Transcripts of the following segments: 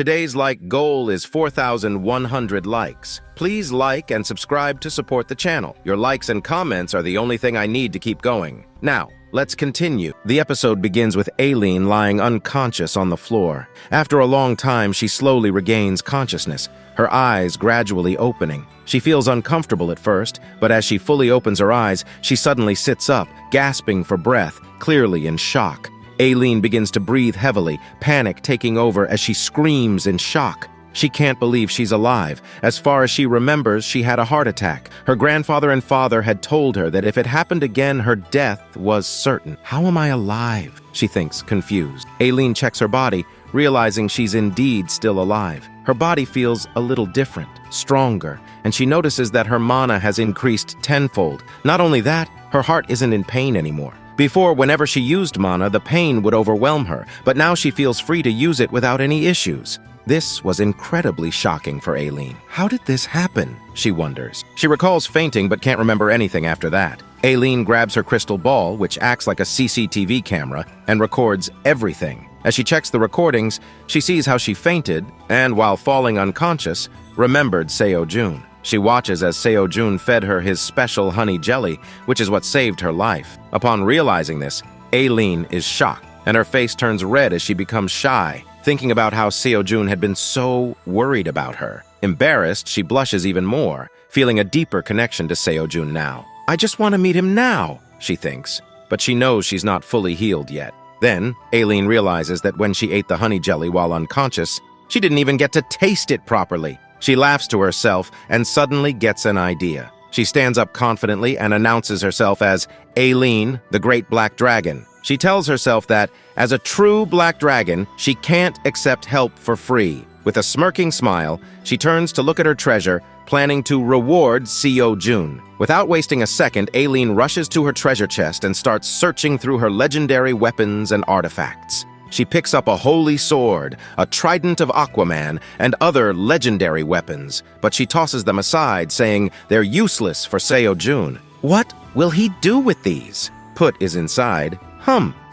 Today's like goal is 4,100 likes. Please like and subscribe to support the channel. Your likes and comments are the only thing I need to keep going. Now, let's continue. The episode begins with Aileen lying unconscious on the floor. After a long time, she slowly regains consciousness, her eyes gradually opening. She feels uncomfortable at first, but as she fully opens her eyes, she suddenly sits up, gasping for breath, clearly in shock. Aileen begins to breathe heavily, panic taking over as she screams in shock. She can't believe she's alive. As far as she remembers, she had a heart attack. Her grandfather and father had told her that if it happened again, her death was certain. How am I alive? She thinks, confused. Aileen checks her body, realizing she's indeed still alive. Her body feels a little different, stronger, and she notices that her mana has increased tenfold. Not only that, her heart isn't in pain anymore. Before, whenever she used mana, the pain would overwhelm her, but now she feels free to use it without any issues. This was incredibly shocking for Aileen. How did this happen? She wonders. She recalls fainting but can't remember anything after that. Aileen grabs her crystal ball, which acts like a CCTV camera, and records everything. As she checks the recordings, she sees how she fainted and, while falling unconscious, remembered Seo-jun. She watches as Seo-jun fed her his special honey jelly, which is what saved her life. Upon realizing this, Aileen is shocked, and her face turns red as she becomes shy, thinking about how Seo-jun had been so worried about her. Embarrassed, she blushes even more, feeling a deeper connection to Seo-jun now. I just want to meet him now, she thinks, but she knows she's not fully healed yet. Then, Aileen realizes that when she ate the honey jelly while unconscious, she didn't even get to taste it properly. She laughs to herself and suddenly gets an idea. She stands up confidently and announces herself as Aileen, the Great Black Dragon. She tells herself that, as a true black dragon, she can't accept help for free. With a smirking smile, she turns to look at her treasure, planning to reward Seo-jun. Without wasting a second, Aileen rushes to her treasure chest and starts searching through her legendary weapons and artifacts. She picks up a holy sword, a trident of Aquaman, and other legendary weapons, but she tosses them aside, saying they're useless for Seo-jun. What will he do with these? Put is inside.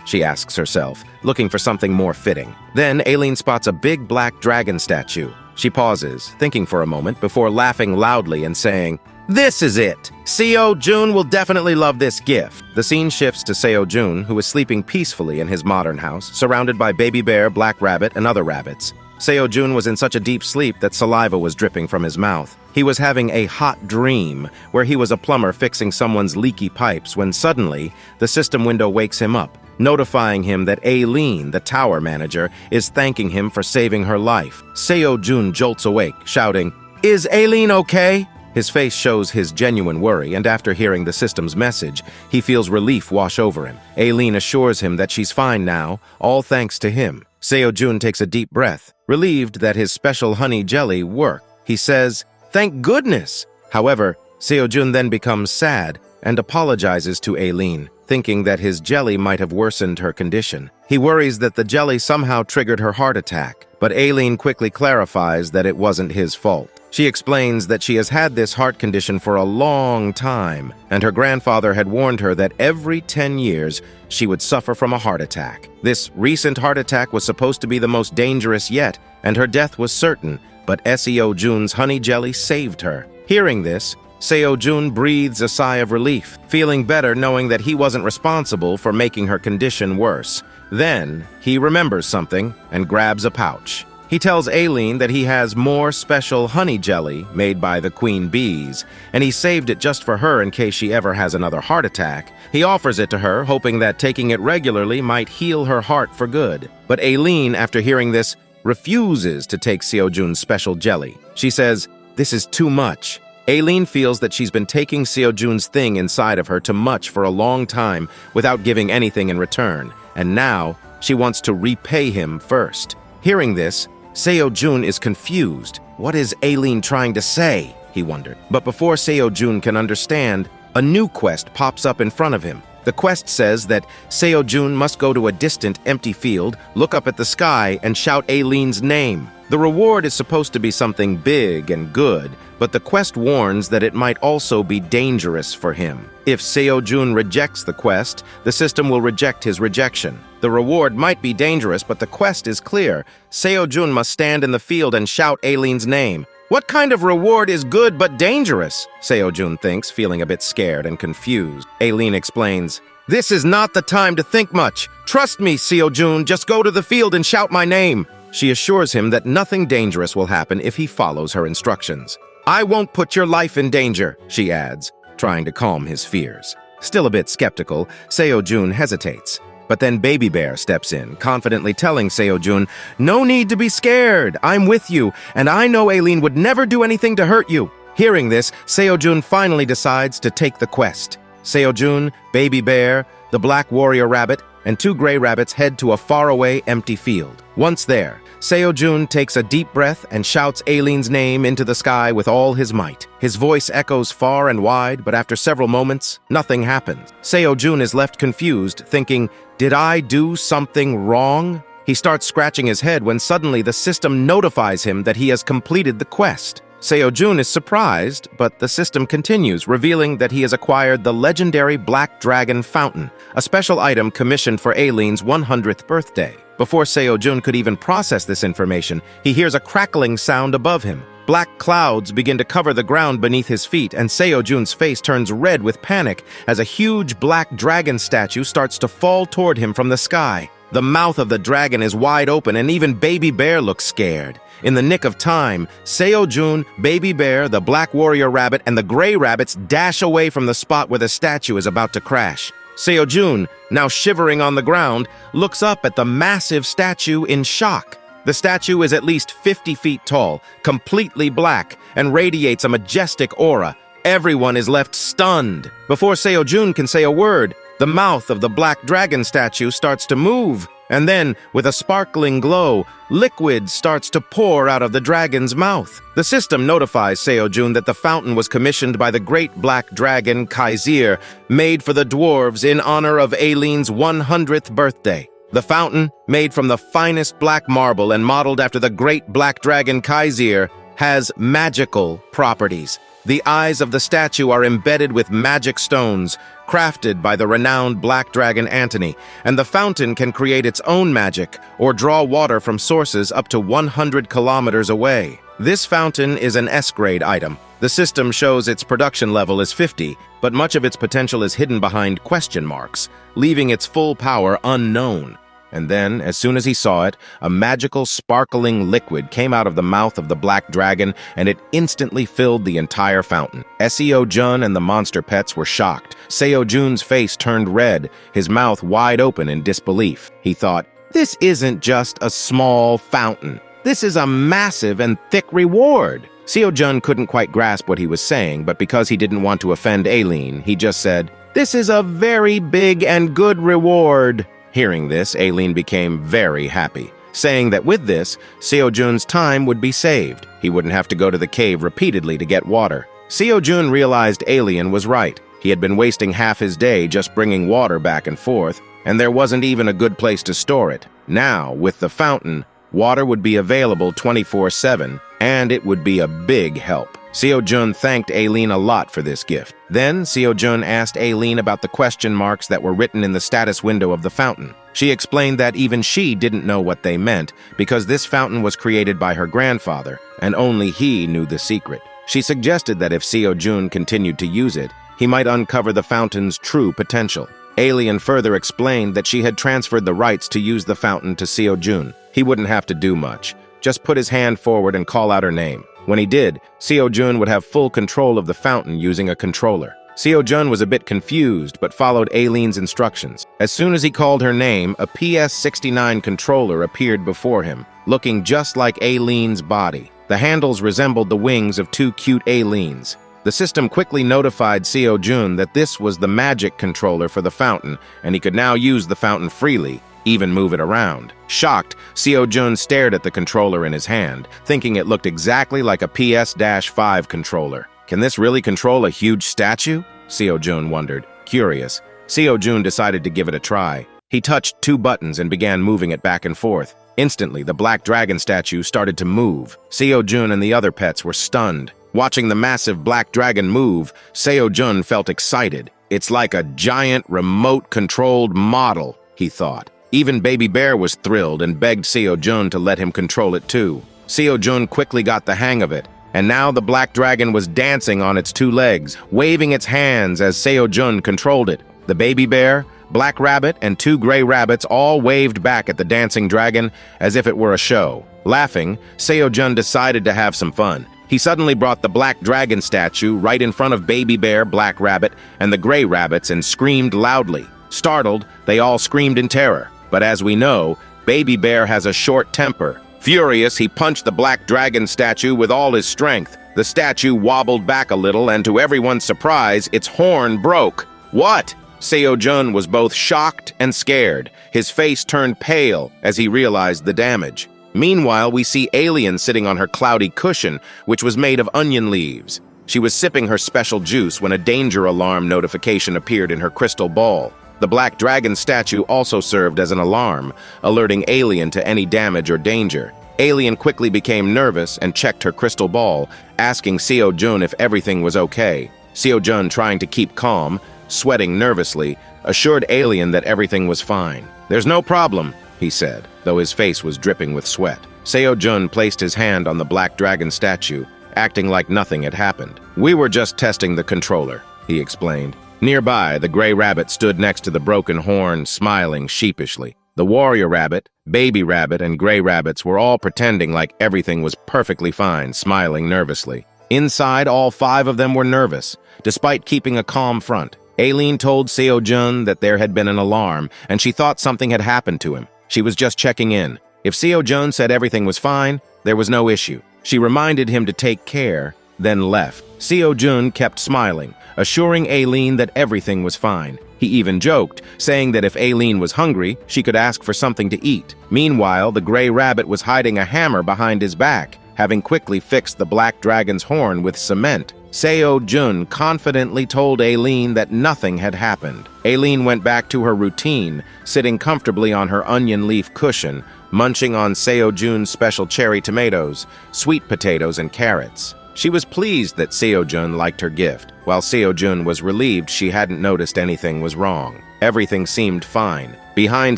She asks herself, looking for something more fitting. Then Aileen spots a big black dragon statue. She pauses, thinking for a moment, before laughing loudly and saying, "This is it! Seo-jun will definitely love this gift." The scene shifts to Seo-jun, who is sleeping peacefully in his modern house, surrounded by Baby Bear, Black Rabbit, and other rabbits. Seo-jun was in such a deep sleep that saliva was dripping from his mouth. He was having a hot dream, where he was a plumber fixing someone's leaky pipes when suddenly, the system window wakes him up, notifying him that Aileen, the tower manager, is thanking him for saving her life. Seo-jun jolts awake, shouting, "Is Aileen okay?" His face shows his genuine worry, and after hearing the system's message, he feels relief wash over him. Aileen assures him that she's fine now, all thanks to him. Seo-jun takes a deep breath, relieved that his special honey jelly worked. He says, "Thank goodness!" However, Seo-jun then becomes sad and apologizes to Aileen, thinking that his jelly might have worsened her condition. He worries that the jelly somehow triggered her heart attack, but Aileen quickly clarifies that it wasn't his fault. She explains that she has had this heart condition for a long time, and her grandfather had warned her that every 10 years she would suffer from a heart attack. This recent heart attack was supposed to be the most dangerous yet, and her death was certain, but Seo-jun's honey jelly saved her. Hearing this, Seo-jun breathes a sigh of relief, feeling better knowing that he wasn't responsible for making her condition worse. Then, he remembers something and grabs a pouch. He tells Aileen that he has more special honey jelly made by the queen bees, and he saved it just for her in case she ever has another heart attack. He offers it to her, hoping that taking it regularly might heal her heart for good. But Aileen, after hearing this, refuses to take Seo-jun's special jelly. She says, "This is too much." Aileen feels that she's been taking Seo-jun's thing inside of her too much for a long time without giving anything in return, and now she wants to repay him first. Hearing this, Seo-jun is confused. What is Aileen trying to say? He wondered. But before Seo-jun can understand, a new quest pops up in front of him. The quest says that Seo-jun must go to a distant, empty field, look up at the sky, and shout Aileen's name. The reward is supposed to be something big and good, but the quest warns that it might also be dangerous for him. If Seo-jun rejects the quest, the system will reject his rejection. The reward might be dangerous, but the quest is clear. Seo-jun must stand in the field and shout Aileen's name. What kind of reward is good but dangerous? Seo-jun thinks, feeling a bit scared and confused. Aileen explains, "This is not the time to think much. Trust me, Seo-jun, just go to the field and shout my name." She assures him that nothing dangerous will happen if he follows her instructions. "I won't put your life in danger," she adds, trying to calm his fears. Still a bit skeptical, Seo-jun hesitates. But then Baby Bear steps in, confidently telling Seo-jun, "No need to be scared. I'm with you, and I know Aileen would never do anything to hurt you." Hearing this, Seo-jun finally decides to take the quest. Seo-jun, Baby Bear, the Black Warrior Rabbit, and 2 gray rabbits head to a faraway, empty field. Once there, Seo-jun takes a deep breath and shouts Aileen's name into the sky with all his might. His voice echoes far and wide, but after several moments, nothing happens. Seo-jun is left confused, thinking, "Did I do something wrong?" He starts scratching his head when suddenly the system notifies him that he has completed the quest. Seo-jun is surprised, but the system continues, revealing that he has acquired the legendary Black Dragon Fountain, a special item commissioned for Aileen's 100th birthday. Before Seo-jun could even process this information, he hears a crackling sound above him. Black clouds begin to cover the ground beneath his feet, and Seo-jun's face turns red with panic as a huge black dragon statue starts to fall toward him from the sky. The mouth of the dragon is wide open, and even Baby Bear looks scared. In the nick of time, Seo-jun, Baby Bear, the Black Warrior Rabbit, and the Gray Rabbits dash away from the spot where the statue is about to crash. Seo-jun, now shivering on the ground, looks up at the massive statue in shock. The statue is at least 50 feet tall, completely black, and radiates a majestic aura. Everyone is left stunned. Before Seo-jun can say a word, the mouth of the black dragon statue starts to move. And then, with a sparkling glow, liquid starts to pour out of the dragon's mouth. The system notifies Seo-jun that the fountain was commissioned by the great black dragon Kaizir, made for the dwarves in honor of Aileen's 100th birthday. The fountain, made from the finest black marble and modeled after the great black dragon Kaizir, has magical properties. The eyes of the statue are embedded with magic stones, crafted by the renowned black dragon Antony, and the fountain can create its own magic or draw water from sources up to 100 kilometers away. This fountain is an S-grade item. The system shows its production level is 50, but much of its potential is hidden behind question marks, leaving its full power unknown. And then, as soon as he saw it, a magical, sparkling liquid came out of the mouth of the black dragon, and it instantly filled the entire fountain. Seo-jun and the monster pets were shocked. Seo-jun's face turned red, his mouth wide open in disbelief. He thought, "This isn't just a small fountain. This is a massive and thick reward." Seo-jun couldn't quite grasp what he was saying, but because he didn't want to offend Aileen, he just said, "This is a very big and good reward." Hearing this, Aileen became very happy, saying that with this, Seo-jun's time would be saved. He wouldn't have to go to the cave repeatedly to get water. Seo-jun realized Aileen was right. He had been wasting half his day just bringing water back and forth, and there wasn't even a good place to store it. Now, with the fountain, water would be available 24/7, and it would be a big help. Seo-jun thanked Aileen a lot for this gift. Then, Seo-jun asked Aileen about the question marks that were written in the status window of the fountain. She explained that even she didn't know what they meant, because this fountain was created by her grandfather, and only he knew the secret. She suggested that if Seo-jun continued to use it, he might uncover the fountain's true potential. Aileen further explained that she had transferred the rights to use the fountain to Seo-jun. He wouldn't have to do much. Just put his hand forward and call out her name. When he did, Seo-jun would have full control of the fountain using a controller. Seo-jun was a bit confused, but followed Aileen's instructions. As soon as he called her name, a PS-69 controller appeared before him, looking just like Aileen's body. The handles resembled the wings of 2 cute Aileens. The system quickly notified Seo-jun that this was the magic controller for the fountain, and he could now use the fountain freely, even move it around. Shocked, Seo-jun stared at the controller in his hand, thinking it looked exactly like a PS-5 controller. Can this really control a huge statue? Seo-jun wondered, curious. Seo-jun decided to give it a try. He touched 2 buttons and began moving it back and forth. Instantly, the black dragon statue started to move. Seo-jun and the other pets were stunned. Watching the massive black dragon move, Seo-jun felt excited. It's like a giant, remote-controlled model, he thought. Even Baby Bear was thrilled and begged Seo-jun to let him control it too. Seo-jun quickly got the hang of it, and now the black dragon was dancing on its 2 legs, waving its hands as Seo-jun controlled it. The baby bear, black rabbit, and 2 gray rabbits all waved back at the dancing dragon as if it were a show. Laughing, Seo-jun decided to have some fun. He suddenly brought the black dragon statue right in front of baby bear, black rabbit, and the gray rabbits and screamed loudly. Startled, they all screamed in terror. But as we know, baby bear has a short temper. Furious, he punched the black dragon statue with all his strength. The statue wobbled back a little, and to everyone's surprise, its horn broke. What? Seo-jun was both shocked and scared. His face turned pale as he realized the damage. Meanwhile, we see Alien sitting on her cloudy cushion, which was made of onion leaves. She was sipping her special juice when a danger alarm notification appeared in her crystal ball. The black dragon statue also served as an alarm, alerting Alien to any damage or danger. Alien quickly became nervous and checked her crystal ball, asking Seo-jun if everything was okay. Seo-jun, trying to keep calm, sweating nervously, assured Alien that everything was fine. "There's no problem," he said, though his face was dripping with sweat. Seo-jun placed his hand on the black dragon statue, acting like nothing had happened. "We were just testing the controller," he explained. Nearby, the gray rabbit stood next to the broken horn, smiling sheepishly. The warrior rabbit, baby rabbit, and gray rabbits were all pretending like everything was perfectly fine, smiling nervously. Inside, all 5 of them were nervous, despite keeping a calm front. Aileen told Seo-jun that there had been an alarm, and she thought something had happened to him. She was just checking in. If Seo-jun said everything was fine, there was no issue. She reminded him to take care, then left. Seo-jun kept smiling, assuring Aileen that everything was fine. He even joked, saying that if Aileen was hungry, she could ask for something to eat. Meanwhile, the gray rabbit was hiding a hammer behind his back, having quickly fixed the black dragon's horn with cement. Seo-jun confidently told Aileen that nothing had happened. Aileen went back to her routine, sitting comfortably on her onion leaf cushion, munching on Seo-jun's special cherry tomatoes, sweet potatoes, and carrots. She was pleased that Seo-jun liked her gift, while Seo-jun was relieved she hadn't noticed anything was wrong. Everything seemed fine. Behind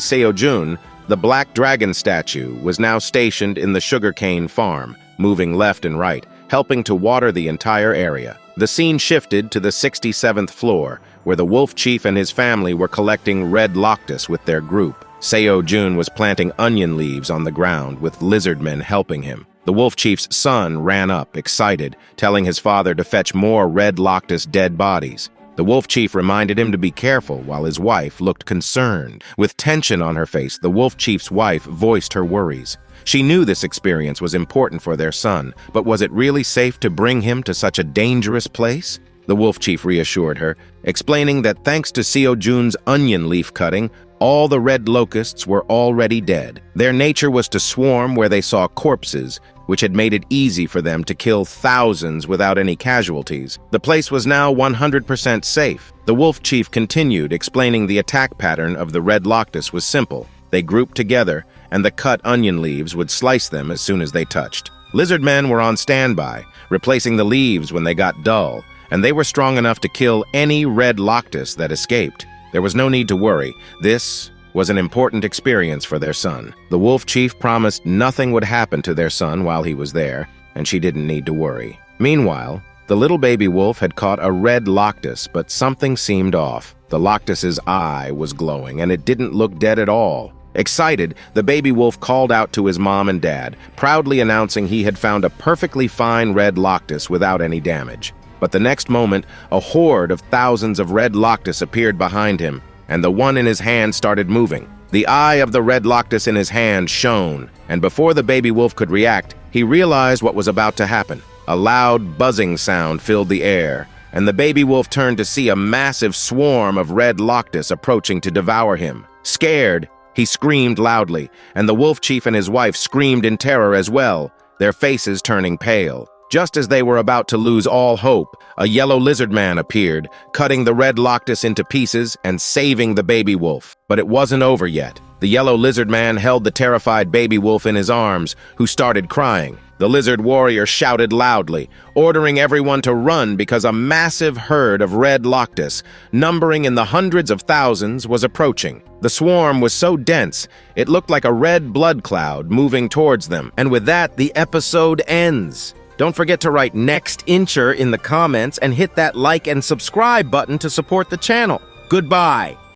Seo-jun, the black dragon statue was now stationed in the sugarcane farm, moving left and right, helping to water the entire area. The scene shifted to the 67th floor, where the wolf chief and his family were collecting red loctus with their group. Seo-jun was planting onion leaves on the ground, with lizard men helping him. The wolf chief's son ran up, excited, telling his father to fetch more red loctus dead bodies. The wolf chief reminded him to be careful, while his wife looked concerned. With tension on her face, the wolf chief's wife voiced her worries. She knew this experience was important for their son, but was it really safe to bring him to such a dangerous place? The wolf chief reassured her, explaining that thanks to Seo-jun's onion leaf cutting, all the red locusts were already dead. Their nature was to swarm where they saw corpses, which had made it easy for them to kill thousands without any casualties. The place was now 100% safe. The wolf chief continued, explaining the attack pattern of the red locust was simple. They grouped together, and the cut onion leaves would slice them as soon as they touched. Lizard men were on standby, replacing the leaves when they got dull, and they were strong enough to kill any red locust that escaped. There was no need to worry. This was an important experience for their son. The wolf chief promised nothing would happen to their son while he was there, and she didn't need to worry. Meanwhile, the little baby wolf had caught a red locust, but something seemed off. The locust's eye was glowing, and it didn't look dead at all. Excited, the baby wolf called out to his mom and dad, proudly announcing he had found a perfectly fine red locust without any damage. But the next moment, a horde of thousands of red locust appeared behind him, and the one in his hand started moving. The eye of the red locust in his hand shone, and before the baby wolf could react, he realized what was about to happen. A loud buzzing sound filled the air, and the baby wolf turned to see a massive swarm of red locust approaching to devour him. Scared, he screamed loudly, and the wolf chief and his wife screamed in terror as well, their faces turning pale. Just as they were about to lose all hope, a yellow lizard man appeared, cutting the red loctus into pieces and saving the baby wolf. But it wasn't over yet. The yellow lizard man held the terrified baby wolf in his arms, who started crying. The lizard warrior shouted loudly, ordering everyone to run because a massive herd of red loctus, numbering in the hundreds of thousands, was approaching. The swarm was so dense, it looked like a red blood cloud moving towards them. And with that, the episode ends. Don't forget to write "next incher" in the comments and hit that like and subscribe button to support the channel. Goodbye.